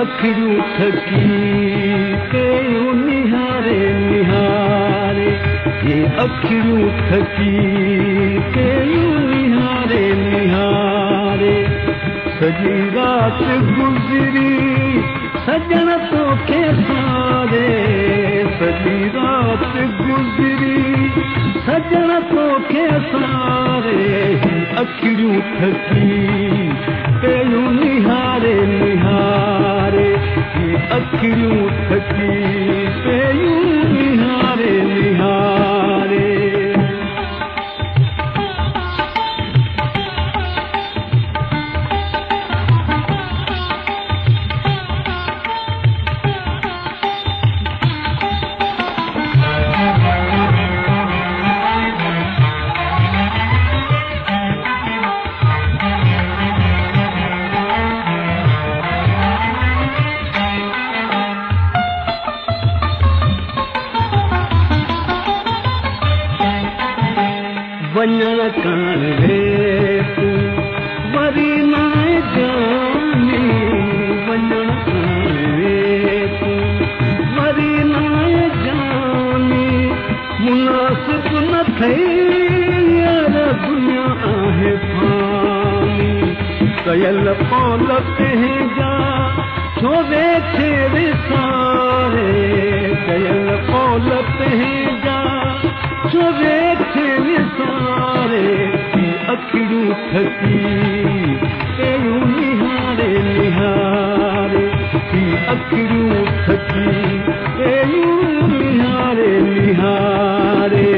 अखियूं थकी कयूं निहारे निहारे, ये अखियूं थकी कयूं निहारे निहारे। सॼी राति गुज़री सजण तोखे सारे, सॼी राति गुज़री सजण तोखे सारे। अखियूं थकी कयूं निहारे निहारे, ये अखियूं थकी कयूं निहारे निहारे। वञण कान वे तूं वरी नाए जानी, वञण कान वे तूं वरी नाए जानी। मुनासिब न थई यार दुनिया आहे फानी, कयल कौल तंहिंजा छो वेठे विसारे, कयल कौल तंहिंजा छो वेठे विसारे। अखियूं थकी कयूं निहारे निहारे, अखियूं थकी कयूं निहारे निहारे।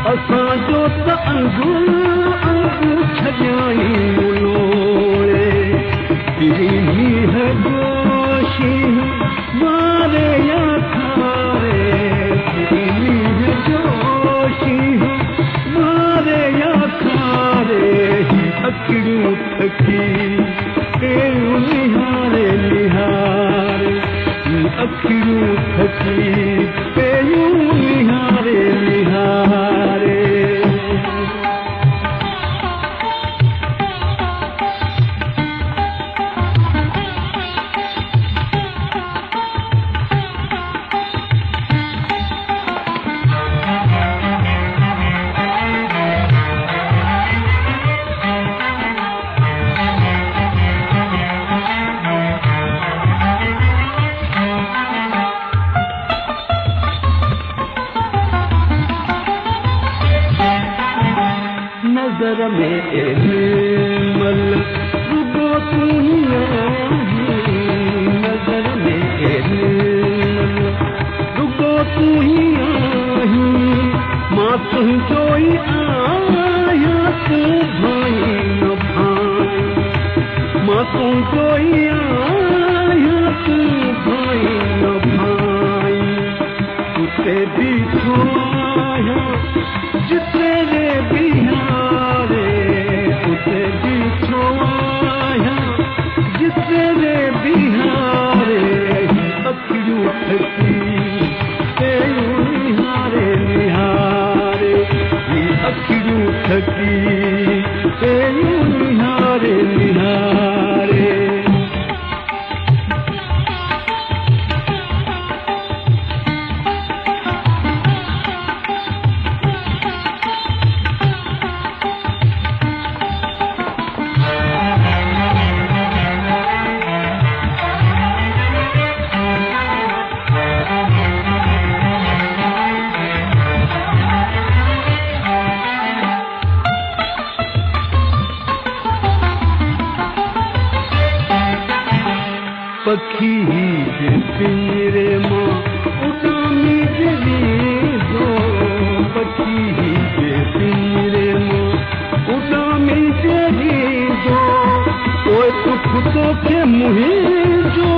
असांजो त अंगू अंगू छॼाई मुलोड़े, मींह जोशी मारे या खारे, मींह जोशी मारे या खारे। अखियूं थकी कयूं निहारे निहारे, अखियूं थकी कयूं निहारे निहारे। नज़र में निर्मल रुगो तू ही आहीं, नज़र में निर्मल रुगो तू ही आहीं। मां तुंहिंजो ई आहियां तूं भाई न भाई, मां तुंहिंजो ई आहियां तूं भाई न भाई। उते बीठो आहियां जिते रे बिहारे, उते बीठो आहियां जिते रे बिहारे। अखियूं थकी कयूं निहारे निहारे, अखियूं थकी कयूं निहारे निहारे। पखी जे पिंजरे मां उॾामी जॾींदो पखी जे पिंजरे मां उॾामी जॾींदो पोइ दुख तोखे मुंहिंजो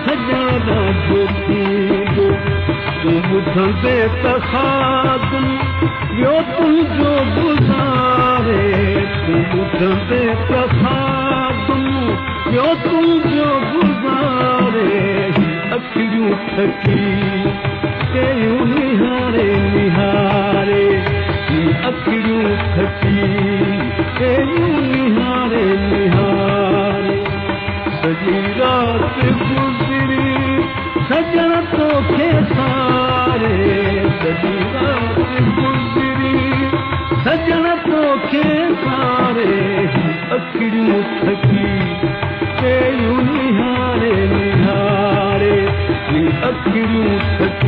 सॼण ॾाढो थींदो तूं ॿुधंदे त खादुम ॿियो तुंहिंजो गुज़ारे तूं ॿुधंदे त खादुम ॿियो तुंहिंजो गुज़ारे अखियूं थकी कयूं निहारे निहारे अखियूं थकी कयूं निहारे निहारे सॼी राति गुज़री सॼण तोखे सारे सॼी राति गुज़री सॼण तोखे सारे अखियूं थकी कयूं निहारे निहारे अखियूं थकी